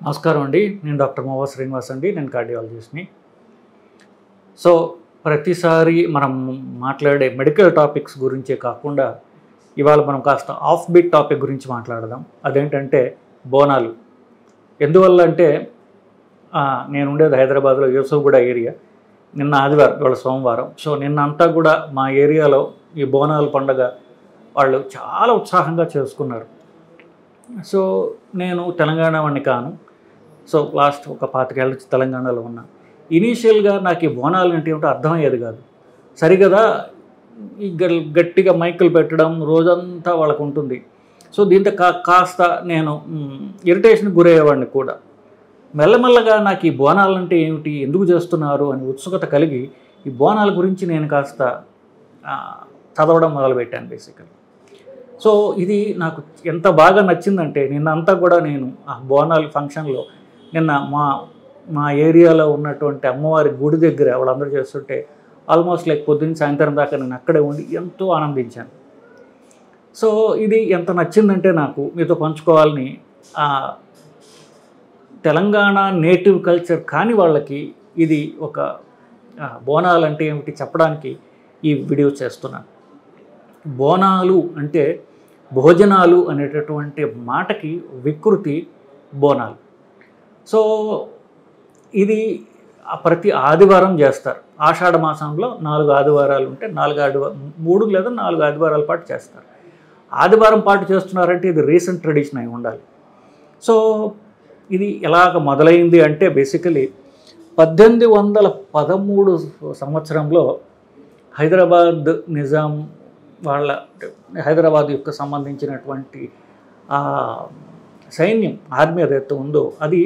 నమస్కారం అండి. నేను డాక్టర్ మోవా శ్రీనివాస్ అండి. నేను కార్డియాలజిస్ట్‌ని. సో, ప్రతిసారి మనం మాట్లాడే మెడికల్ టాపిక్స్ గురించే కాకుండా, ఇవాళ మనం కాస్త ఆఫ్ బీట్ టాపిక్ గురించి మాట్లాడదాం. అదేంటంటే బోనాలు. ఎందువల్ల అంటే నేను ఉండేది హైదరాబాద్‌లో యూసుఫ్‌గూడ ఏరియా. నిన్న ఆదివారం, ఇవాళ సోమవారం. సో, నిన్న అంతా కూడా మా ఏరియాలో ఈ బోనాల పండగ వాళ్ళు చాలా ఉత్సాహంగా చేసుకున్నారు. సో, నేను తెలంగాణ వాడిని కాను. సో, లాస్ట్ ఒక 25 ఏళ్ళ నుంచి తెలంగాణలో ఉన్నా. ఇనీషియల్‌గా నాకు ఈ బోనాలు అంటే ఏమిటో అర్థమయ్యేది కాదు. సరిగదా ఈ గట్టిగా మైకులు పెట్టడం రోజంతా వాళ్ళకు ఉంటుంది. సో, దీంతో కాస్త నేను ఇరిటేషన్‌కి గురయ్యేవాడిని కూడా. మెల్లమెల్లగా నాకు ఈ బోనాలంటే ఏమిటి, ఎందుకు చేస్తున్నారు అని ఉత్సుకత కలిగి ఈ బోనాల గురించి నేను కాస్త చదవడం మొదలుపెట్టాను బేసికల్లీ. సో, ఇది నాకు ఎంత బాగా నచ్చిందంటే నిన్నంతా కూడా నేను ఆ బోనాల ఫంక్షన్లో నిన్న మా ఏరియాలో ఉన్నటువంటి అమ్మవారి గుడి దగ్గర వాళ్ళందరూ చేస్తుంటే ఆల్మోస్ట్ లైక్ పొద్దున్న సాయంత్రం దాకా నేను అక్కడే ఉండి ఎంతో ఆనందించాను. సో, ఇది ఎంత నచ్చిందంటే నాకు మీతో పంచుకోవాలని, తెలంగాణ నేటివ్ కల్చర్ కాని వాళ్ళకి ఇది ఒక బోనాలు అంటే ఏమిటి చెప్పడానికి ఈ వీడియో చేస్తున్నాను. బోనాలు అంటే భోజనాలు అనేటటువంటి మాటకి వికృతి బోనాలు. సో, ఇది ప్రతి ఆదివారం చేస్తారు. ఆషాఢ మాసంలో 4 ఆదివారాలు ఉంటే 3 లేదా 4 ఆదివారాల పాటు చేస్తారు. ఆదివారం పాటు చేస్తున్నారంటే ఇది రీసెంట్ ట్రెడిషన్ అయి ఉండాలి. సో, ఇది ఎలాగ మొదలైంది అంటే బేసికలీ 1813 సంవత్సరంలో హైదరాబాద్ నిజాం వాళ్ళ హైదరాబాద్ యొక్క సంబంధించినటువంటి సైన్యం ఆర్మీ ఏదైతే ఉందో అది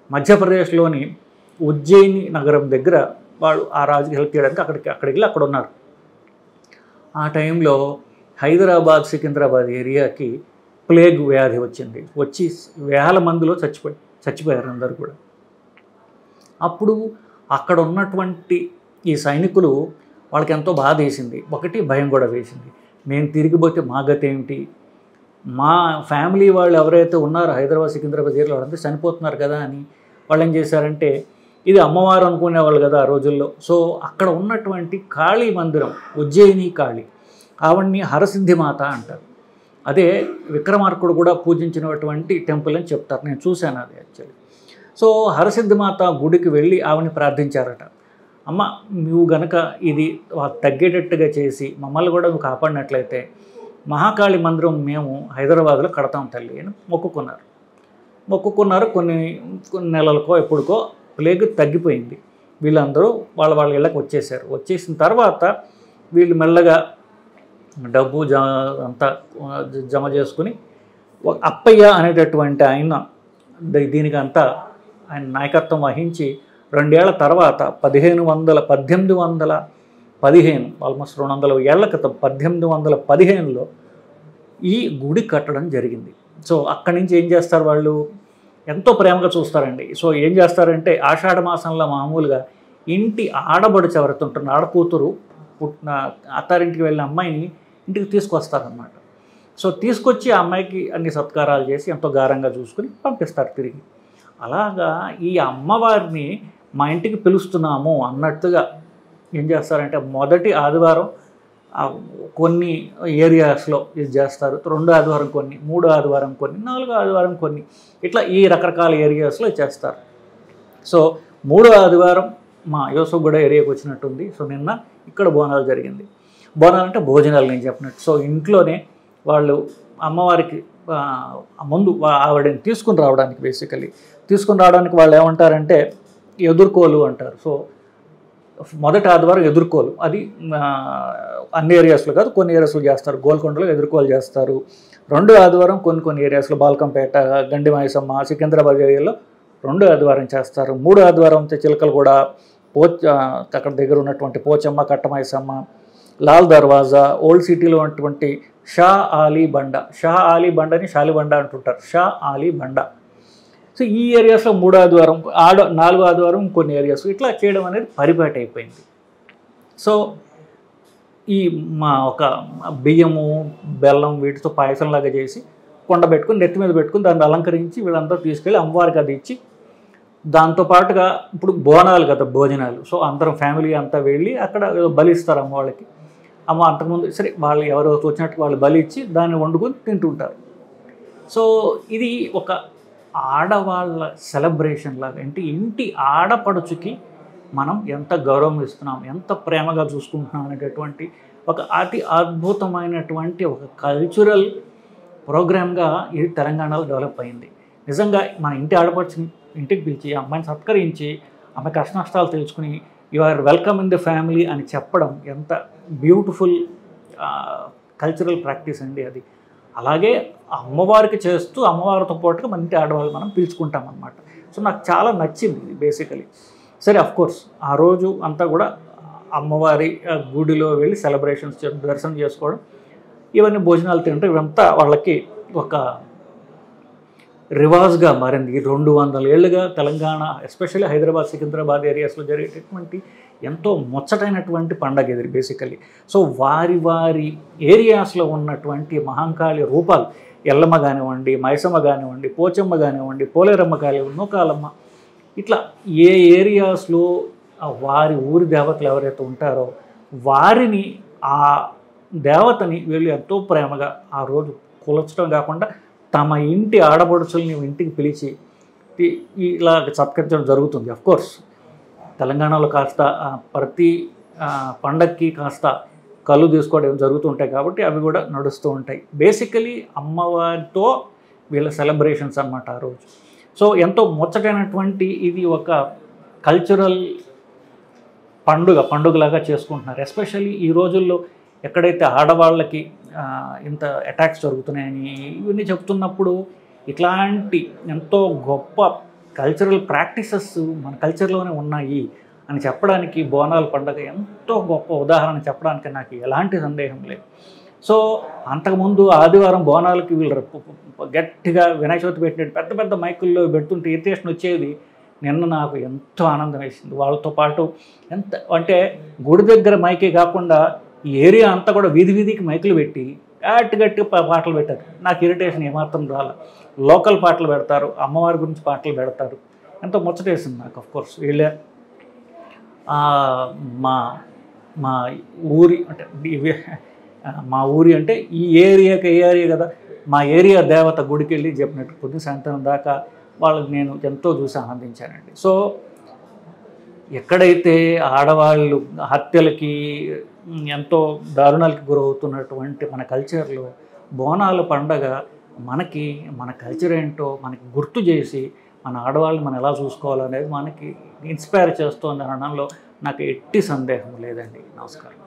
మధ్యప్రదేశ్లోని ఉజ్జయిని నగరం దగ్గర వాళ్ళు ఆ రాజుకి హెల్ప్ చేయడానికి అక్కడికి వెళ్ళి అక్కడ ఉన్నారు. ఆ టైంలో హైదరాబాద్ సికింద్రాబాద్ ఏరియాకి ప్లేగ్ వ్యాధి వచ్చి వేల మందిలో చచ్చిపోయారు అందరు కూడా. అప్పుడు అక్కడ ఉన్నటువంటి ఈ సైనికులు వాళ్ళకి ఎంతో బాధ వేసింది. ఒకటి భయం కూడా వేసింది. మేము తిరిగిపోతే మా గతి ఏమిటి, మా ఫ్యామిలీ వాళ్ళు ఎవరైతే ఉన్నారో హైదరాబాద్ సికింద్రాబాద్ ఏరియాలో వాళ్ళంతా చనిపోతున్నారు కదా అని వాళ్ళు ఏం చేశారంటే, ఇది అమ్మవారు అనుకునేవాళ్ళు కదా ఆ రోజుల్లో. సో, అక్కడ ఉన్నటువంటి కాళీ మందిరం ఉజ్జయిని కాళీ, ఆవిడ్ని హరసిద్ధిమాత అంటారు. అదే విక్రమార్కుడు కూడా పూజించినటువంటి టెంపుల్ అని చెప్తారు. నేను చూశాను అది యాక్చువల్లీ. సో, హరసిద్ధిమాత గుడికి వెళ్ళి ఆవిడని ప్రార్థించారట. అమ్మ, నువ్వు గనక ఇది తగ్గేటట్టుగా చేసి మమ్మల్ని కూడా నువ్వు కాపాడినట్లయితే మహాకాళి మందిరం మేము హైదరాబాద్లో కడతాం తల్లి అని మొక్కుకున్నారు. కొన్ని నెలలకో ఎప్పుడుకో ప్లేగ్ తగ్గిపోయింది. వీళ్ళందరూ వాళ్ళ ఇళ్ళకి వచ్చేసిన తర్వాత వీళ్ళు మెల్లగా డబ్బు అంతా జమ చేసుకుని అప్పయ్య అనేటటువంటి ఆయన దీనికంతా ఆయన నాయకత్వం వహించి 2 ఏళ్ల తర్వాత 1815 ఆల్మోస్ట్ 200 ఏళ్ల క్రితం 1815లో ఈ గుడి కట్టడం జరిగింది. సో, అక్కడి నుంచి ఏం చేస్తారు, వాళ్ళు ఎంతో ప్రేమగా చూస్తారండి. సో, ఏం చేస్తారంటే ఆషాఢ మాసంలో మామూలుగా ఇంటి ఆడబడుచు ఎవరైతే ఉంటున్న ఆడకూతురు పుట్టిన అత్తారింటికి వెళ్ళిన అమ్మాయిని ఇంటికి తీసుకొస్తారనమాట. సో, తీసుకొచ్చి ఆ అమ్మాయికి అన్ని సత్కారాలు చేసి ఎంతో గారంగా చూసుకుని పంపిస్తారు తిరిగి. అలాగా ఈ అమ్మవారిని మా ఇంటికి పిలుస్తున్నాము అన్నట్టుగా ఏం చేస్తారంటే మొదటి ఆదివారం కొన్ని ఏరియాస్లో ఇది చేస్తారు, 2 ఆదివారం కొన్ని, 3 ఆదివారం కొన్ని, 4 ఆదివారం కొన్ని, ఇట్లా ఈ రకరకాల ఏరియాస్లో చేస్తారు. సో, 3 ఆదివారం మా యూసుఫ్‌గూడ ఏరియాకి వచ్చినట్టుంది. సో, నిన్న ఇక్కడ బోనాలు జరిగింది. బోనాలు అంటే భోజనాలు నేను చెప్పినట్టు. సో, ఇంట్లోనే వాళ్ళు అమ్మవారికి ముందు ఆవిడని తీసుకుని రావడానికి వాళ్ళు ఏమంటారంటే ఎదుర్కోలు అంటారు. సో, మొదటి ఆదివారం ఎదుర్కోలు, అది అన్ని ఏరియాస్లో కాదు, కొన్ని ఏరియాస్లో చేస్తారు. గోల్కొండలో ఎదుర్కోలు చేస్తారు. 2 ఆదివారం కొన్ని ఏరియాస్లో బాల్కంపేట, గండి మైసమ్మ, సికింద్రాబాద్ ఏరియాలో 2 ఆదివారం చేస్తారు. 3 ఆదివారం చిలకలగూడ, అక్కడ దగ్గర ఉన్నటువంటి పోచమ్మ, కట్టమైసమ్మ, లాల్ దర్వాజా, ఓల్డ్ సిటీలో ఉన్నటువంటి షా ఆలీ బండని షాలిబండ అంటుంటారు, షా ఆలీ బండ. సో, ఈ ఏరియాస్లో 3 ఆదివారం, 4 ఆదివారం కొన్ని ఏరియాస్ ఇట్లా చేయడం అనేది పరిపాటి అయిపోయింది. సో, ఈ మా ఒక బియ్యము, బెల్లం వీటితో పాయసంలాగా చేసి కొండ పెట్టుకుని నెత్తి మీద పెట్టుకుని దాన్ని అలంకరించి వీళ్ళంతా తీసుకెళ్ళి అమ్మవారికి అది ఇచ్చి, దాంతోపాటుగా ఇప్పుడు బోనాలు కదా భోజనాలు. సో అందరం ఫ్యామిలీ అంతా వెళ్ళి అక్కడ బలిస్తారు అమ్మవాళ్ళకి. అమ్మ అంతకుముందు సరే వాళ్ళు ఎవరో వచ్చినట్టు వాళ్ళు బలి ఇచ్చి దాన్ని వండుకొని తింటుంటారు. సో ఇది ఒక ఆడవాళ్ళ సెలబ్రేషన్ లాగా, అంటే ఇంటి ఆడపడుచుకి మనం ఎంత గౌరవం ఇస్తున్నాం, ఎంత ప్రేమగా చూసుకుంటున్నాం అనేటటువంటి ఒక అతి అద్భుతమైనటువంటి ఒక కల్చరల్ ప్రోగ్రామ్గా ఇది తెలంగాణలో డెవలప్ అయింది. నిజంగా మన ఇంటి ఆడపడుచుని ఇంటికి పిలిచి అమ్మాయిని సత్కరించి ఆమె కష్ట నష్టాలు తెలుసుకుని you are welcome in the family అని చెప్పడం ఎంత బ్యూటిఫుల్ కల్చరల్ ప్రాక్టీస్ అండి అది. అలాగే అమ్మవారికి చేస్తూ అమ్మవారితో పాటుగా మన ఇంటి ఆడవాళ్ళు మనం పిలుచుకుంటాం అన్నమాట. సో నాకు చాలా నచ్చింది ఇది బేసికలీ. సరే అఫ్కోర్స్ ఆ రోజు అంతా కూడా అమ్మవారి గుడిలో వెళ్ళి సెలబ్రేషన్స్ దర్శనం చేసుకోవడం, ఇవన్నీ భోజనాలు తింటే ఇవంతా వాళ్ళకి ఒక రివాజ్గా మారింది. 200 ఏళ్ళుగా తెలంగాణ ఎస్పెషల్లీ హైదరాబాద్, సికింద్రాబాద్ ఏరియాస్లో జరిగేటటువంటి ఎంతో ముచ్చటైనటువంటి పండగ ఇది బేసికలీ. సో వారి వారి ఏరియాస్లో ఉన్నటువంటి మహంకాళి రూపాలు, ఎల్లమ్మ కానివ్వండి, మైసమ్మ కానివ్వండి, పోచమ్మ కానివ్వండి, పోలేరమ్మ కానివ్వండి, నూకాలమ్మ, ఇట్లా ఏ ఏరియాస్లో వారి ఊరి దేవతలు ఎవరైతే ఉంటారో వారిని, ఆ దేవతని వీళ్ళు ఎంతో ప్రేమగా ఆ రోజు కొలచడం కాకుండా తమ ఇంటి ఆడపడుచుల్ని ఇంటికి పిలిచి ఇలా సత్కరించడం జరుగుతుంది. అఫ్కోర్స్ తెలంగాణలో కాస్త ప్రతి పండగకి కాస్త కళ్ళు తీసుకోవడం జరుగుతుంటాయి కాబట్టి అవి కూడా నడుస్తూ ఉంటాయి. బేసికలీ అమ్మవారితో వీళ్ళ సెలబ్రేషన్స్ అన్నమాట ఆ రోజు. సో ఎంతో ముచ్చటైనటువంటి ఇది ఒక కల్చరల్ పండుగలాగా చేసుకుంటున్నారు. ఎస్పెషల్లీ ఈ రోజుల్లో ఎక్కడైతే ఆడవాళ్ళకి ఇంత అటాక్స్ జరుగుతున్నాయని ఇవన్నీ చెప్తున్నప్పుడు ఇట్లాంటి ఎంతో గొప్ప కల్చరల్ ప్రాక్టీసెస్ మన కల్చర్లోనే ఉన్నాయి అని చెప్పడానికి బోనాల పండుగ ఎంతో గొప్ప ఉదాహరణ చెప్పడానికి నాకు ఎలాంటి సందేహం లేదు. సో అంతకుముందు ఆదివారం బోనాలకి వీళ్ళు గట్టిగా వినాయక చవితి పెట్టినట్టు పెద్ద పెద్ద మైకుల్లో పెడుతుంటే ఇరిటేషన్ వచ్చేది. నిన్న నాకు ఎంతో ఆనందం వేసింది. వాళ్ళతో పాటు ఎంత అంటే గుడి దగ్గర మైకే కాకుండా ఈ ఏరియా అంతా కూడా వీధి వీధికి మైకులు పెట్టి గట్టి పాటలు పెట్టారు. నాకు ఇరిటేషన్ ఏమాత్రం రాల. లోకల్ పాటలు పెడతారు, అమ్మవారి గురించి పాటలు పెడతారు, ఎంతో ముచ్చటేసింది నాకు. అఫ్కోర్స్ వీళ్ళే మా ఊరి అంటే మా ఊరి అంటే ఈ ఏరియాకి ఏరియా కదా, మా ఏరియా దేవత గుడికి వెళ్ళి చెప్పినట్టు పొద్దున సాయంత్రం దాకా వాళ్ళకి నేను ఎంతో చూసి ఆనందించానండి. సో ఎక్కడైతే ఆడవాళ్ళు హత్యలకి ఎంతో దారుణాలకి గురవుతున్నటువంటి మన కల్చర్లో బోనాల పండగ మనకి మన కల్చర్ ఏంటో మనకి గుర్తు చేసి మన ఆడవాళ్ళని మనం ఎలా చూసుకోవాలనేది మనకి ఇన్స్పైర్ చేస్తోంది అనడంలో నాకు ఎట్టి సందేహం లేదండి. నమస్కారం.